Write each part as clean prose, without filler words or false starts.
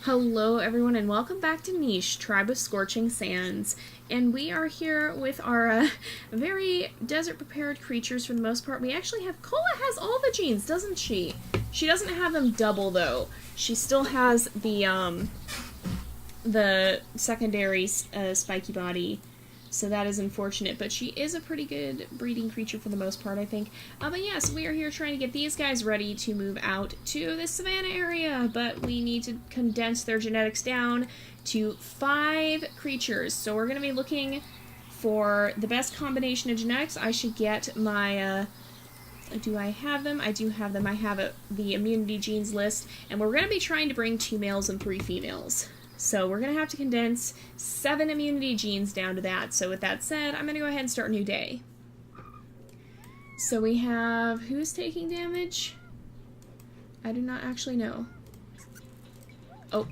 Hello everyone and welcome back to Niche, Tribe of Scorching Sands. And we are here with our very desert-prepared creatures for the most part. We actually have... Cola has all the genes, doesn't she? She doesn't have them double, though. She still has the secondary spiky body, so that is unfortunate. But she is a pretty good breeding creature for the most part, I think. But yes, we are here trying to get these guys ready to move out to the savanna area, but we need to condense their genetics down to 5 creatures. So we're going to be looking for the best combination of genetics. I should get my... do I have them? I do have them. I have the immunity genes list, and we're going to be trying to bring 2 males and 3 females. So we're going to have to condense 7 immunity genes down to that. So with that said, I'm going to go ahead and start a new day. So we have... Who's taking damage? I do not actually know. Oh.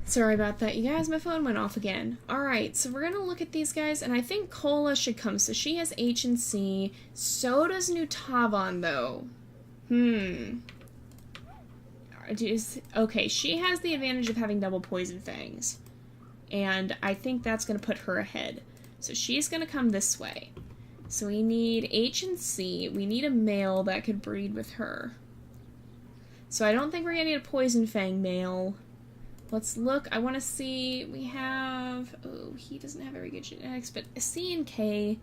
Sorry about that, you guys. My phone went off again. Alright, so we're going to look at these guys, and I think Cola should come. So she has H and C. So does Nutavon, though. Okay, she has the advantage of having double poison fangs. And I think that's going to put her ahead. So she's going to come this way. So we need H and C. We need a male that could breed with her. So I don't think we're going to need a poison fang male. Let's look. I want to see. We have... Oh, he doesn't have very good genetics, but C and K.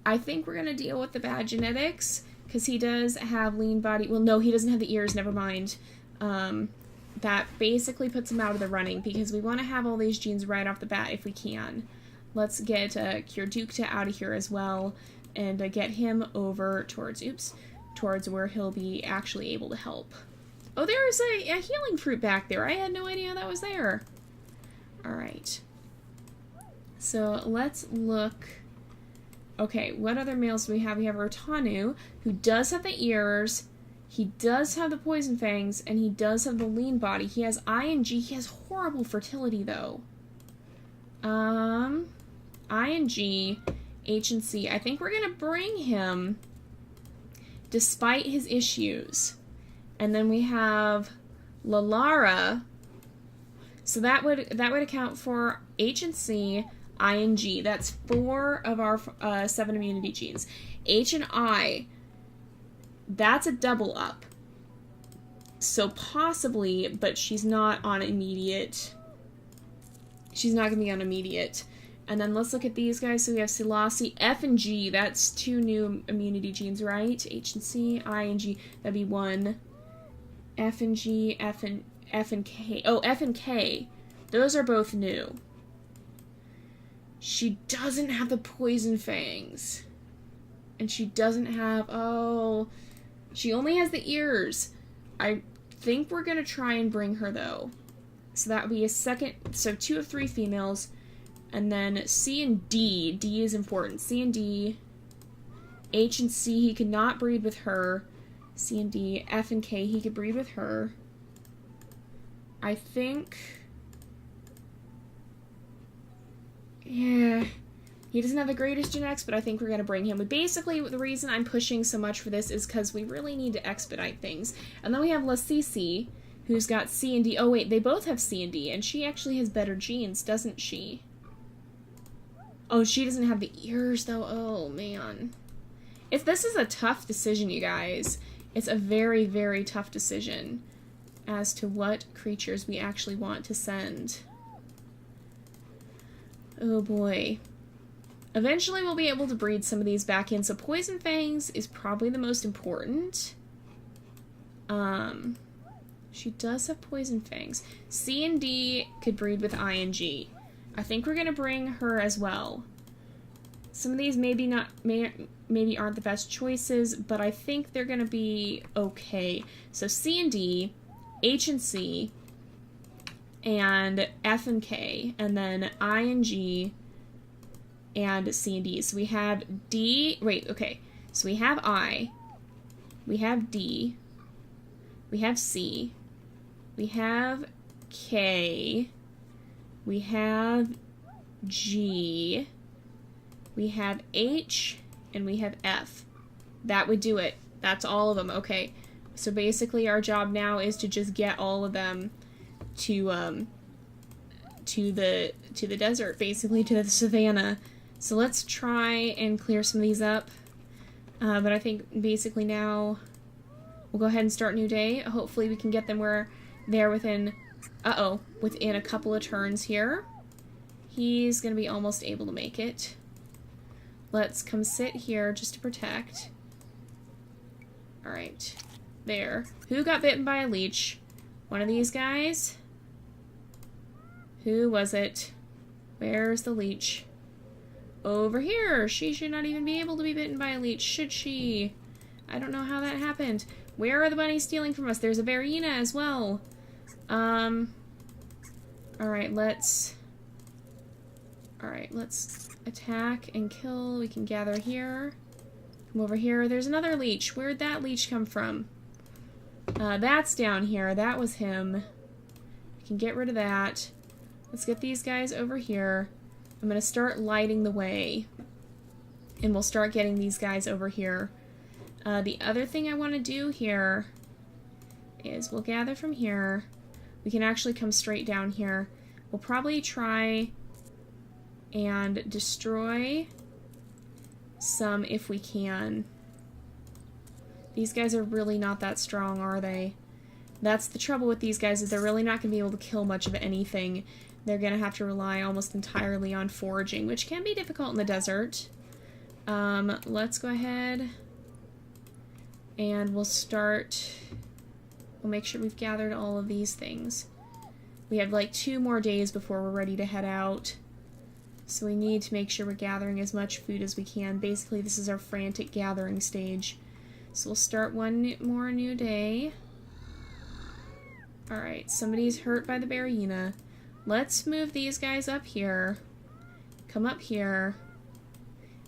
I think we're going to deal with the bad genetics, because he does have lean body. Well, no, he doesn't have the ears. Never mind. That basically puts him out of the running, because we want to have all these genes right off the bat if we can. Let's get Kyrdukta out of here as well, and get him over towards... Oops. Towards where he'll be actually able to help. Oh, there's a healing fruit back there. I had no idea that was there. Alright. So, let's look. Okay, what other males do we have? We have Rotanu, who does have the ears. He does have the poison fangs, and he does have the lean body. He has I and G. He has horrible fertility, though. I and G, H and C. I think we're going to bring him despite his issues. And then we have Lalara. So that would account for H and C, I and G. That's 4 of our 7 immunity genes. H and I, that's a double up. So possibly, but she's not on immediate. She's not going to be on immediate. And then let's look at these guys. So we have Selassie, F and G. That's 2 new immunity genes, right? H and C, I and G. That'd be 1. F and G, F and K. Oh, F and K. Those are both new. She doesn't have the poison fangs. And she doesn't have... Oh. She only has the ears. I think we're going to try and bring her, though. So that would be a second... So 2 of 3 females. And then C and D. D is important. C and D. H and C, he could not breed with her. C and D, F and K, he could breed with her. I think... Yeah. He doesn't have the greatest genetics, but I think we're going to bring him. But basically, the reason I'm pushing so much for this is because we really need to expedite things. And then we have Lasisi, who's got C and D. Oh, wait, they both have C and D, and she actually has better genes, doesn't she? Oh, she doesn't have the ears, though. Oh, man. If this is a tough decision, you guys... It's a very, very tough decision as to what creatures we actually want to send. Oh boy. Eventually we'll be able to breed some of these back in, so Poison Fangs is probably the most important. She does have Poison Fangs. C and D could breed with I and G. I think we're gonna bring her as well. Some of these maybe aren't the best choices, but I think they're gonna be okay. So C and D, H and C, and F and K, and then I and G, and C and D. So we have D, wait, okay. So we have I, we have D, we have C, we have K, we have G, we have H, and we have F. That would do it. That's all of them. Okay. So basically our job now is to just get all of them to the desert, basically to the savanna. So let's try and clear some of these up. But I think basically now we'll go ahead and start a new day. Hopefully we can get them where they're within a couple of turns here. He's gonna be almost able to make it. Let's come sit here just to protect. Alright. There. Who got bitten by a leech? One of these guys? Who was it? Where's the leech? Over here! She should not even be able to be bitten by a leech, should she? I don't know how that happened. Where are the bunnies stealing from us? There's a Varina as well. Alright, let's attack and kill. We can gather here. Come over here. There's another leech. Where'd that leech come from? That's down here. That was him. We can get rid of that. Let's get these guys over here. I'm going to start lighting the way. And we'll start getting these guys over here. The other thing I want to do here is we'll gather from here. We can actually come straight down here. We'll probably try and destroy some if we can. These guys are really not that strong, are they? That's the trouble with these guys, is they're really not going to be able to kill much of anything. They're going to have to rely almost entirely on foraging, which can be difficult in the desert. Let's go ahead and we'll make sure we've gathered all of these things. We have like 2 more days before we're ready to head out. So we need to make sure we're gathering as much food as we can. Basically, this is our frantic gathering stage. So we'll start one more new day. Alright, somebody's hurt by the Barina. Let's move these guys up here. Come up here.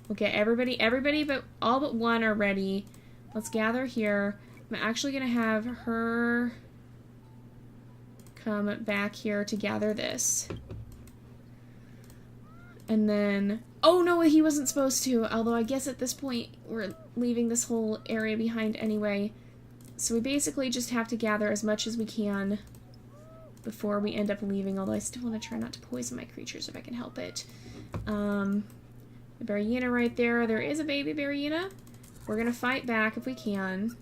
We'll get everybody but all but one are ready. Let's gather here. I'm actually going to have her come back here to gather this. And then, oh no, he wasn't supposed to, although I guess at this point we're leaving this whole area behind anyway. So we basically just have to gather as much as we can before we end up leaving, although I still want to try not to poison my creatures if I can help it. The Barina right there. There is a baby Barina. We're going to fight back if we can.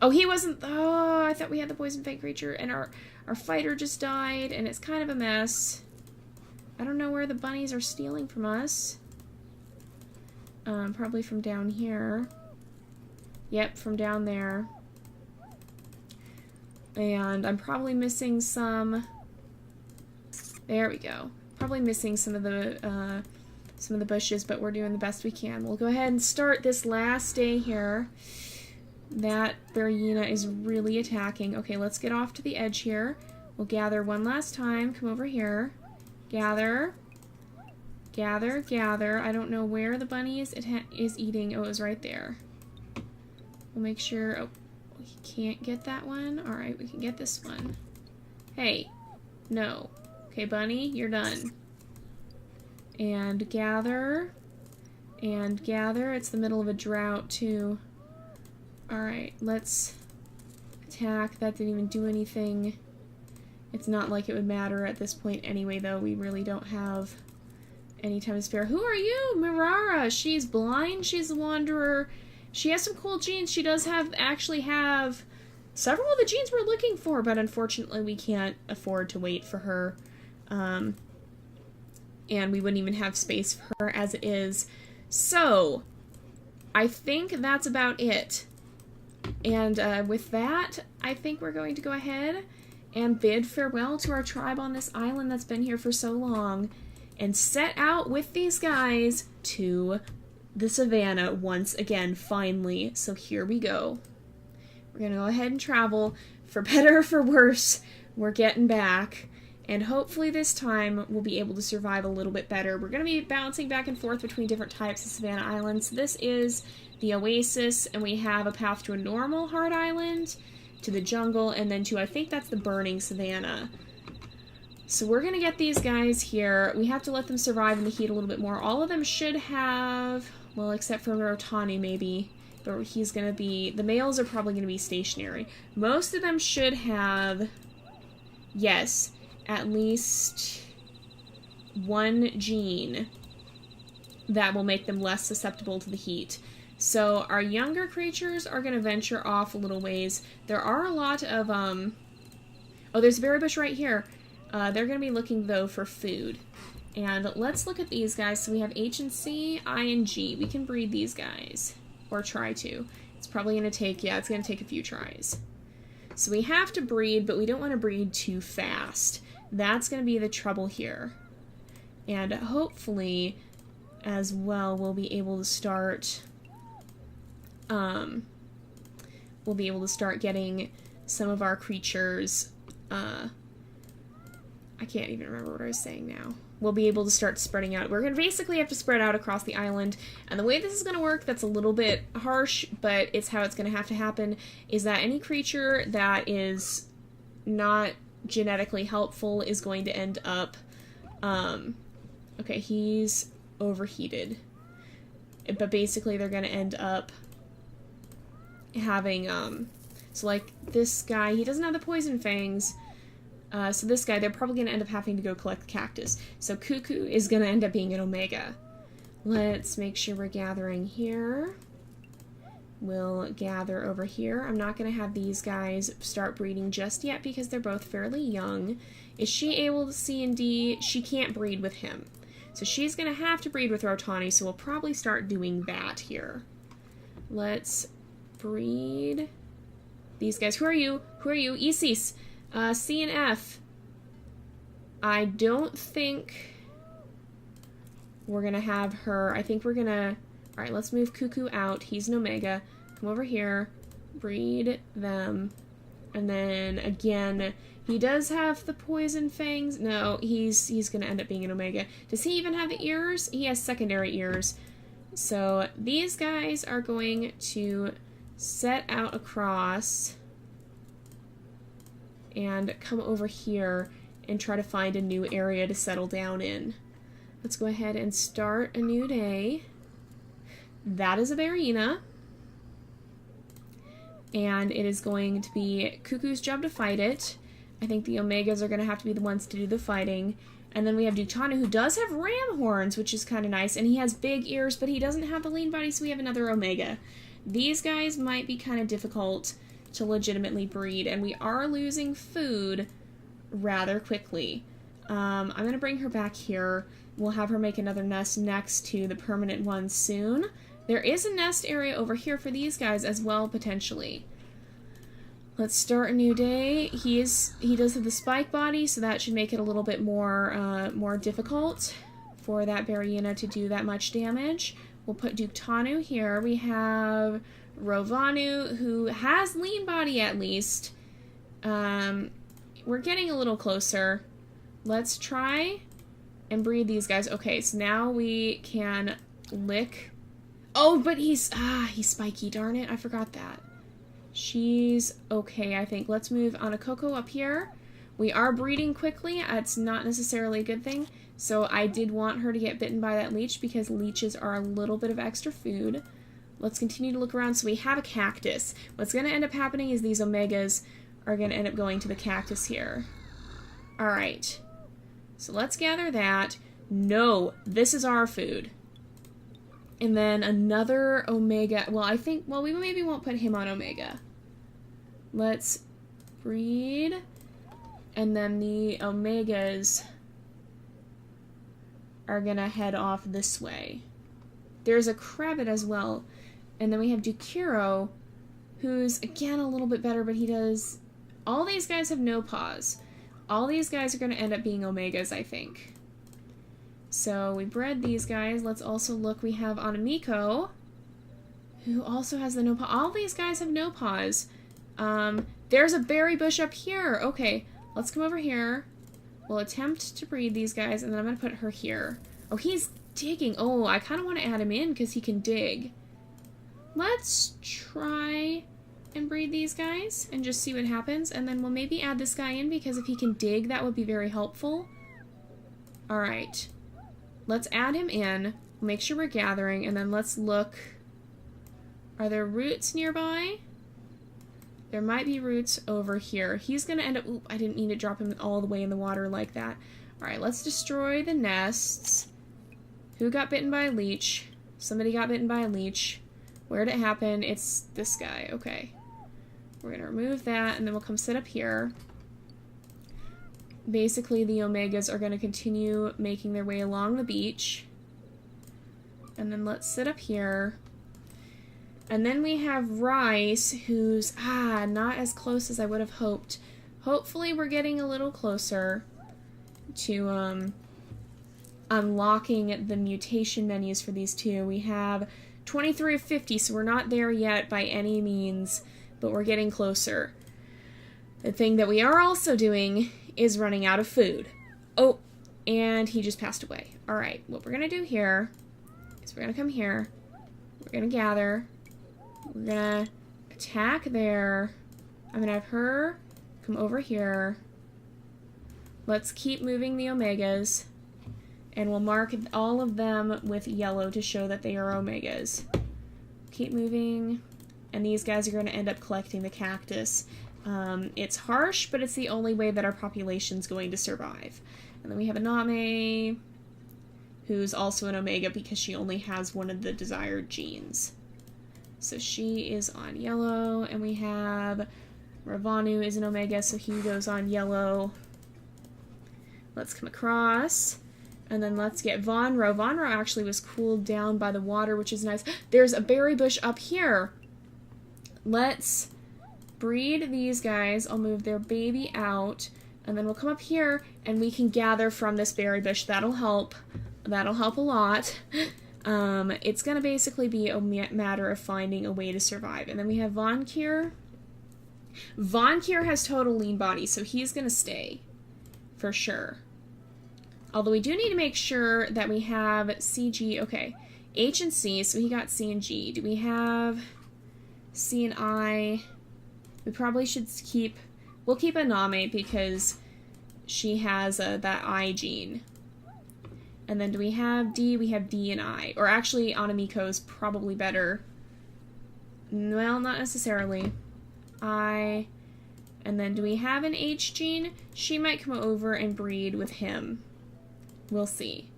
Oh, he wasn't, oh, I thought we had the poison fang creature, and our fighter just died, and it's kind of a mess. I don't know where the bunnies are stealing from us. Probably from down here. Yep, from down there. And I'm probably missing some... There we go. Probably missing some of the bushes, but we're doing the best we can. We'll go ahead and start this last day here. That Barina is really attacking. Okay, let's get off to the edge here. We'll gather one last time. Come over here. Gather. Gather, gather. I don't know where the bunny is eating. Oh, it was right there. We'll make sure... Oh, we can't get that one. Alright, we can get this one. Hey. No. Okay, bunny, you're done. And gather. And gather. It's the middle of a drought, too. Alright, let's attack. That didn't even do anything. It's not like it would matter at this point anyway, though. We really don't have any time to spare. Who are you? Mirara. She's blind. She's a wanderer. She has some cool genes. She does actually have several of the genes we're looking for, but unfortunately we can't afford to wait for her. and we wouldn't even have space for her as it is. So, I think that's about it. And with that, I think we're going to go ahead and bid farewell to our tribe on this island that's been here for so long, and set out with these guys to the savannah once again, finally. So here we go. We're going to go ahead and travel. For better or for worse, we're getting back. And hopefully this time we'll be able to survive a little bit better. We're going to be bouncing back and forth between different types of savannah islands. This is the oasis, and we have a path to a normal hard island, to the jungle, and then to, I think that's the burning savannah. So we're going to get these guys here. We have to let them survive in the heat a little bit more. All of them should have, well, except for Rotani maybe, but he's going to be, the males are probably going to be stationary. Most of them should have, yes, at least one gene that will make them less susceptible to the heat. So our younger creatures are going to venture off a little ways. There are a lot of, oh, there's a berry bush right here. They're going to be looking, though, for food. And let's look at these guys. So we have H and C, I and G. We can breed these guys, or try to. It's probably going to take, yeah, it's going to take a few tries. So we have to breed, but we don't want to breed too fast. That's going to be the trouble here. And hopefully, as well, we'll be able to start, getting some of our creatures, I can't even remember what I was saying now. We'll be able to start spreading out. We're going to basically have to spread out across the island. And the way this is going to work, that's a little bit harsh, but it's how it's going to have to happen, is that any creature that is not genetically helpful is going to end up, okay, he's overheated. But basically they're going to end up having, so like this guy, he doesn't have the poison fangs. So this guy, they're probably going to end up having to go collect cactus. So Cuckoo is going to end up being an Omega. Let's make sure we're gathering here. We'll gather over here. I'm not going to have these guys start breeding just yet because they're both fairly young. Is she able to C and D? She can't breed with him. So she's going to have to breed with Rotani, so we'll probably start doing that here. Let's breed these guys. Who are you? Who are you? Isis. C and F. I don't think we're going to have her. I think we're going to... Alright, let's move Cuckoo out. He's an Omega. Come over here. Breed them. And then, again, he does have the poison fangs. No, he's going to end up being an Omega. Does he even have the ears? He has secondary ears. So, these guys are going to set out across and come over here and try to find a new area to settle down in. Let's go ahead and start a new day. That is a Barina. And it is going to be Cuckoo's job to fight it. I think the Omegas are going to have to be the ones to do the fighting. And then we have Duchanu, who does have ram horns, which is kind of nice. And he has big ears, but he doesn't have the lean body, so we have another Omega. These guys might be kind of difficult to legitimately breed, and we are losing food rather quickly. I'm going to bring her back here. We'll have her make another nest next to the permanent one soon. There is a nest area over here for these guys as well, potentially. Let's start a new day. He does have the spike body, so that should make it a little bit more difficult for that Barina to do that much damage. We'll put Duktanu here. We have Rovanu, who has lean body at least. We're getting a little closer. Let's try and breed these guys. Okay, so now we can lick. Oh, but he's spiky, darn it. I forgot that. She's okay, I think. Let's move Anakoko up here. We are breeding quickly. It's not necessarily a good thing. So I did want her to get bitten by that leech because leeches are a little bit of extra food. Let's continue to look around. So we have a cactus. What's going to end up happening is these Omegas are going to end up going to the cactus here. Alright. So let's gather that. No, this is our food. And then another Omega. Well, I think, well, we maybe won't put him on Omega. Let's breed. And then the Omegas are gonna head off this way. There's a Crabbit as well. And then we have Dukiro, who's, again, a little bit better, but he does... All these guys have no paws. All these guys are going to end up being Omegas, I think. So we bred these guys. Let's also look. We have Anamiko, who also has the no paw. All these guys have no paws. There's a berry bush up here. Okay, let's come over here. We'll attempt to breed these guys, and then I'm going to put her here. Oh, he's digging. Oh, I kind of want to add him in because he can dig. Let's try and breed these guys and just see what happens, and then we'll maybe add this guy in because if he can dig, that would be very helpful. Alright. Let's add him in. We'll make sure we're gathering, and then let's look. Are there roots nearby? There might be roots over here. He's going to end up... Oop, I didn't mean to drop him all the way in the water like that. Alright, let's destroy the nests. Who got bitten by a leech? Somebody got bitten by a leech. Where'd it happen? It's this guy. Okay. We're going to remove that, and then we'll come sit up here. Basically, the Omegas are going to continue making their way along the beach. And then let's sit up here. And then we have Rice, who's, not as close as I would have hoped. Hopefully we're getting a little closer to, unlocking the mutation menus for these two. We have 23 of 50, so we're not there yet by any means, but we're getting closer. The thing that we are also doing is running out of food. Oh, and he just passed away. Alright, what we're going to do here is we're going to come here. We're going to gather. We're going to attack there. I'm going to have her come over here. Let's keep moving the Omegas. And we'll mark all of them with yellow to show that they are Omegas. Keep moving. And these guys are going to end up collecting the cactus. It's harsh, but it's the only way that our population's going to survive. And then we have Aname, who's also an Omega because she only has one of the desired genes. So she is on yellow. And we have Ravanu is an Omega, so he goes on yellow. Let's come across. And then let's get Vonro. Vonro actually was cooled down by the water, which is nice. There's a berry bush up here. Let's breed these guys. I'll move their baby out. And then we'll come up here and we can gather from this berry bush. That'll help. That'll help a lot. It's going to basically be a matter of finding a way to survive. And then we have Vonkir. Vonkir has total lean body, so he's going to stay. For sure. Although we do need to make sure that we have CG, okay, H and C, so he got C and G. Do we have C and I? We probably should keep, we'll keep Aname because she has that I gene. And then do we have D? We have D and I. Or actually, Anamiko is probably better. Well, not necessarily. I, and then do we have an H gene? She might come over and breed with him. We'll see.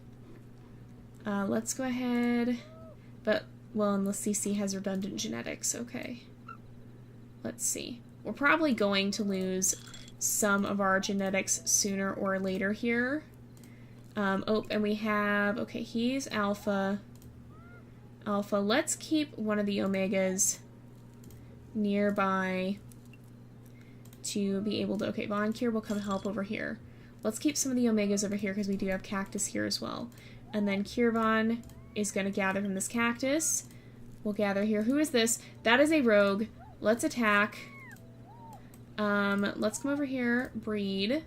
Let's go ahead. But, well, unless CC has redundant genetics, okay. Let's see. We're probably going to lose some of our genetics sooner or later here. Oh, and we have, okay, he's Alpha. Alpha, let's keep one of the Omegas nearby to be able to, okay, Vonkir will come help over here. Let's keep some of the Omegas over here because we do have cactus here as well. And then Kirvan is going to gather from this cactus. We'll gather here. Who is this? That is a rogue. Let's attack. Let's come over here, breed.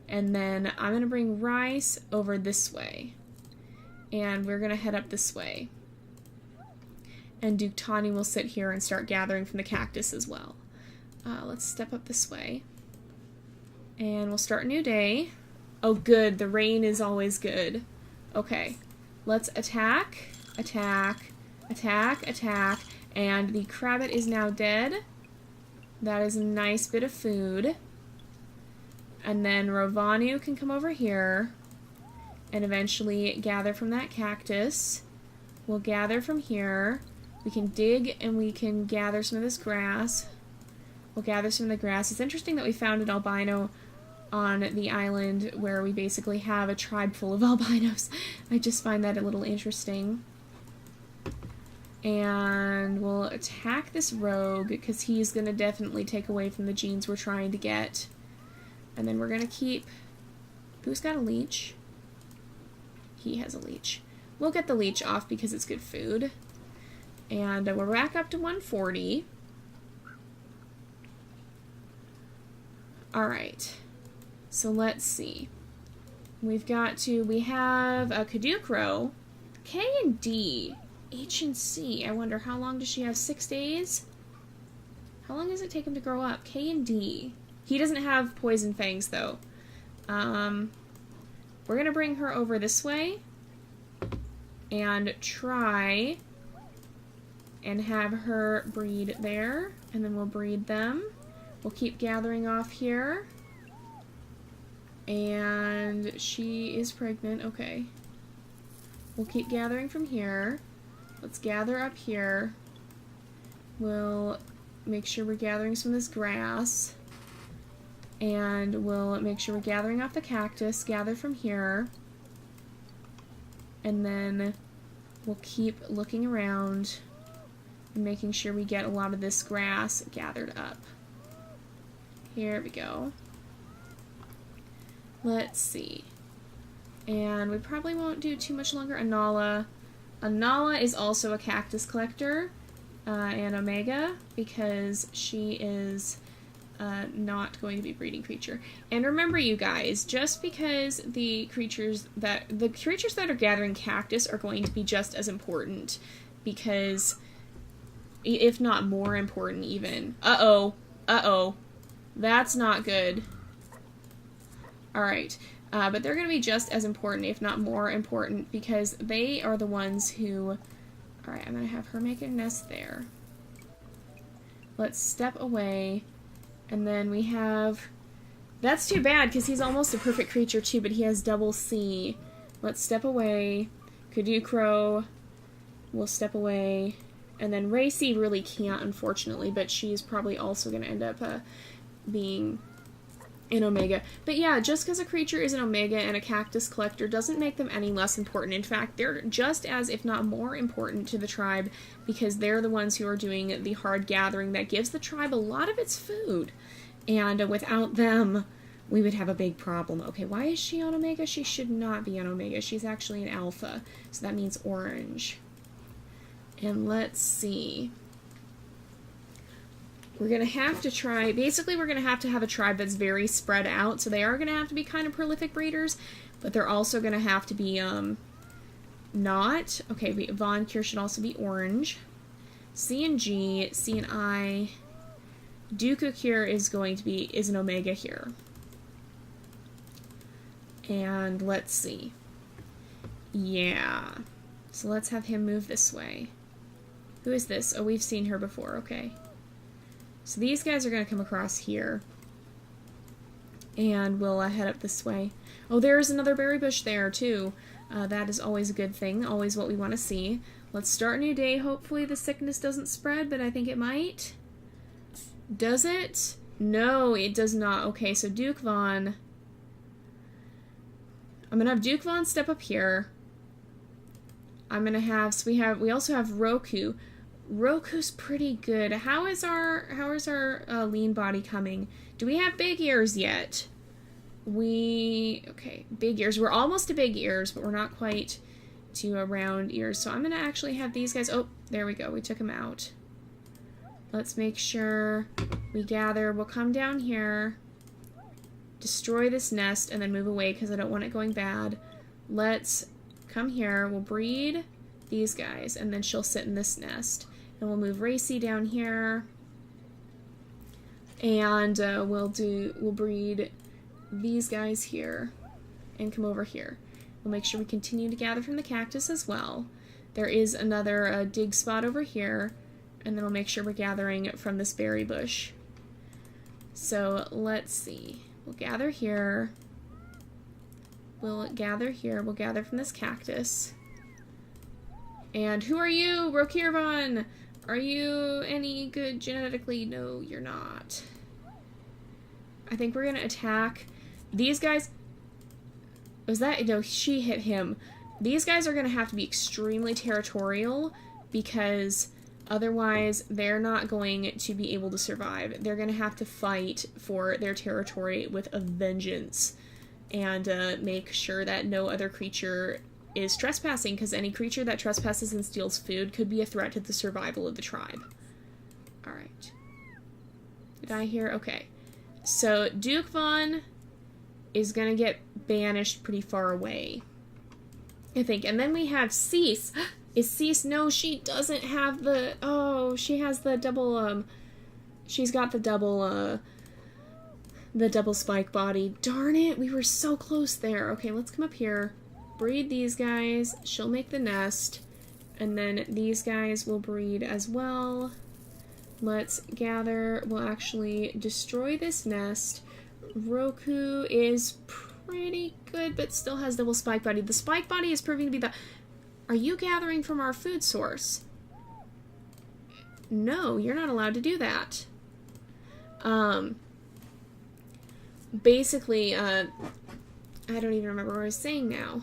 And then I'm going to bring Rice over this way. And we're going to head up this way. And Duktani will sit here and start gathering from the cactus as well. Let's step up this way. And we'll start a new day. Oh, good. The rain is always good. Okay. Let's attack, attack, attack, attack. And the Crabbit is now dead. That is a nice bit of food. And then Ravanu can come over here and eventually gather from that cactus. We'll gather from here. We can dig and we can gather some of this grass. We'll gather some of the grass. It's interesting that we found an albino on the island where we basically have a tribe full of albinos. I just find that a little interesting. And we'll attack this rogue because he's going to definitely take away from the genes we're trying to get. And then we're going to keep... Who's got a leech? He has a leech. We'll get the leech off because it's good food. And we're back up to 140. Alright. So let's see. We have a Kadukro, K and D, H and C. I wonder, how long does she have? 6 days? How long does it take him to grow up? K and D. He doesn't have poison fangs, though. We're going to bring her over this way and try and have her breed there, and then we'll breed them. We'll keep gathering off here. And she is pregnant. Okay. We'll keep gathering from here. Let's gather up here. We'll make sure we're gathering some of this grass. And we'll make sure we're gathering off the cactus. Gather from here. And then we'll keep looking around and making sure we get a lot of this grass gathered up. Here we go. Let's see. And we probably won't do too much longer. Anala. Anala is also a cactus collector and Omega because she is not going to be a breeding creature. And remember, you guys, just because the creatures that are gathering cactus are going to be just as important, because if not more important even. Uh-oh. That's not good. Alright, but they're going to be just as important, if not more important, because they are the ones who... Alright, I'm going to have her make a nest there. Let's step away, and then we have... That's too bad, because he's almost a perfect creature too, but he has double C. Let's step away. Kadukro will step away. And then Racy really can't, unfortunately, but she's probably also going to end up being an Omega. But yeah, just because a creature is an Omega and a cactus collector doesn't make them any less important. In fact, they're just as, if not more important to the tribe, because they're the ones who are doing the hard gathering that gives the tribe a lot of its food. And without them, we would have a big problem. Okay, why is she on Omega? She should not be on Omega. She's actually an Alpha, so that means orange. And let's see. We're going to have to try, basically we're going to have a tribe that's very spread out, so they are going to have to be kind of prolific breeders, but they're also going to have to be, not. Okay, Von Cure should also be orange. C and G, C and I. Dooku Cure is an Omega here. And let's see. Yeah. So let's have him move this way. Who is this? Oh, we've seen her before, okay. So these guys are going to come across here. And we'll head up this way. Oh, there's another berry bush there, too. That is always a good thing. Always what we want to see. Let's start a new day. Hopefully the sickness doesn't spread, but I think it might. Does it? No, it does not. Okay, so Duke Von. I'm going to have Duke Von step up here. I'm going to have... So we also have Roku. Roku's pretty good. How is our lean body coming? Do we have big ears yet? Okay, big ears. We're almost to big ears, but we're not quite to round ears. So I'm going to actually have these guys... Oh, there we go. We took them out. Let's make sure we gather. We'll come down here, destroy this nest, and then move away because I don't want it going bad. Let's come here. We'll breed these guys, and then she'll sit in this nest. And we'll move Racy down here, and we'll breed these guys here, and come over here. We'll make sure we continue to gather from the cactus as well. There is another dig spot over here, and then we'll make sure we're gathering from this berry bush. So let's see. We'll gather here. We'll gather here. We'll gather from this cactus. And who are you, Rokirvan? Are you any good genetically? No, you're not. I think we're going to attack These guys... Was that... No, she hit him. These guys are going to have to be extremely territorial because otherwise they're not going to be able to survive. They're going to have to fight for their territory with a vengeance and make sure that no other creature is trespassing, because any creature that trespasses and steals food could be a threat to the survival of the tribe. Alright. Did I hear? Okay. So Duke Von is going to get banished pretty far away, I think. And then we have Cease. Is Cease... No, she doesn't have the... Oh, she has the double, she's got the double spike body. Darn it, we were so close there. Okay, let's come up here. Breed these guys. She'll make the nest. And then these guys will breed as well. Let's gather. We'll actually destroy this nest. Roku is pretty good, but still has double spike body. The spike body is proving to be the... Are you gathering from our food source? No, you're not allowed to do that. Basically, I don't even remember what I was saying now.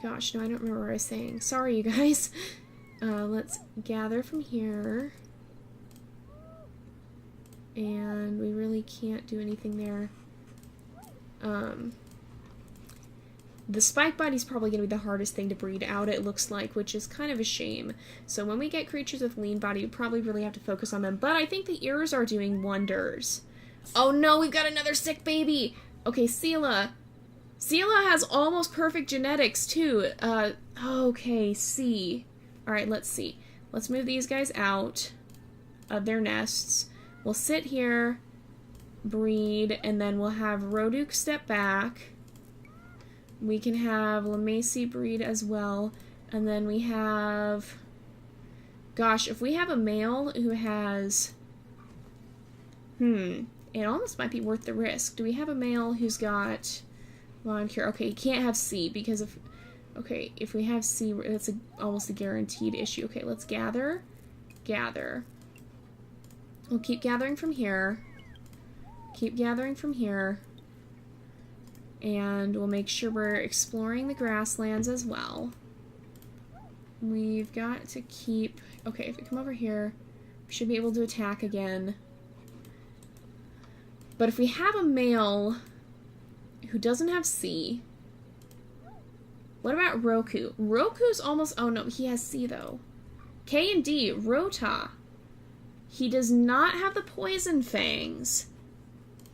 Gosh, no, I don't remember what I was saying. Sorry, you guys. Let's gather from here. And we really can't do anything there. The spike body's probably going to be the hardest thing to breed out, it looks like, which is kind of a shame. So when we get creatures with lean body, we probably really have to focus on them. But I think the ears are doing wonders. Oh no, we've got another sick baby! Okay, Sela. Sela has almost perfect genetics, too. Okay, C. Alright, let's see. Let's move these guys out of their nests. We'll sit here, breed, and then we'll have Roduk step back. We can have Lamacy breed as well. And then we have... Gosh, if we have a male who has... It almost might be worth the risk. Do we have a male who's got... Well, I'm curious. Okay, you can't have C because of... Okay, if we have C, that's almost a guaranteed issue. Okay, let's gather. Gather. We'll keep gathering from here. Keep gathering from here. And we'll make sure we're exploring the grasslands as well. We've got to keep... Okay, if we come over here, we should be able to attack again. But if we have a male who doesn't have C... What about Roku? Roku's almost... Oh no, he has C though. K and D, Rota. He does not have the poison fangs.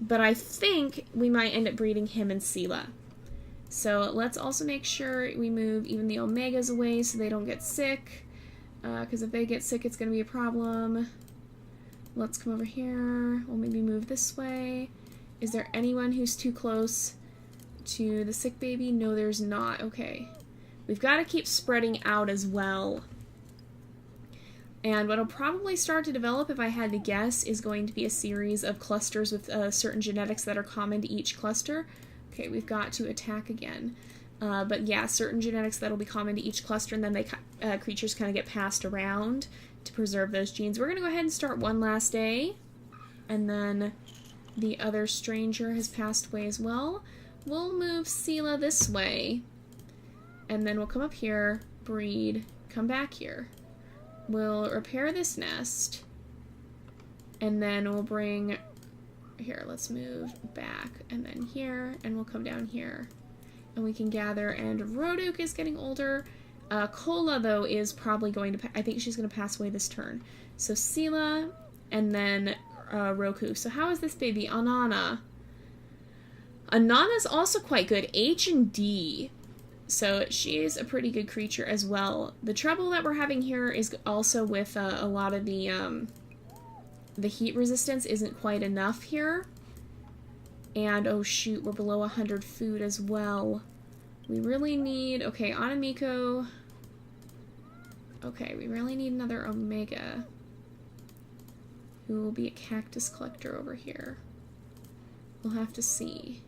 But I think we might end up breeding him and Sela. So let's also make sure we move even the Omegas away so they don't get sick. Because if they get sick, it's going to be a problem. Let's come over here. We'll maybe move this way. Is there anyone who's too close to the sick baby? No, there's not. Okay. We've got to keep spreading out as well. And what'll probably start to develop, if I had to guess, is going to be a series of clusters with certain genetics that are common to each cluster. Okay, we've got to attack again. But yeah, certain genetics that'll be common to each cluster, and then they creatures kind of get passed around to preserve those genes. We're going to go ahead and start one last day. And then the other stranger has passed away as well. We'll move Sela this way. And then we'll come up here, breed, come back here. We'll repair this nest, and then we'll bring, here, let's move back, and then here, and we'll come down here, and we can gather, and Roduk is getting older. Kola, though, is probably going to, I think she's going to pass away this turn. So Sela, and then Roku. So how is this baby? Anana. Anana's also quite good. H and D. So she's a pretty good creature as well. The trouble that we're having here is also with a lot of the heat resistance isn't quite enough here. And, oh shoot, we're below 100 food as well. We really need... Okay, Anamiko. Okay, we really need another Omega. Who will be a cactus collector over here. We'll have to see.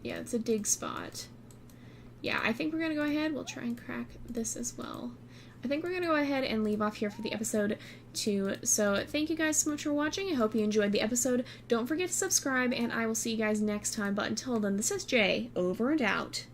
Yeah, it's a dig spot. Yeah, I think we're gonna go ahead. We'll try and crack this as well. I think we're going to go ahead and leave off here for the episode 2. So thank you guys so much for watching. I hope you enjoyed the episode. Don't forget to subscribe, and I will see you guys next time. But until then, this is Jay, over and out.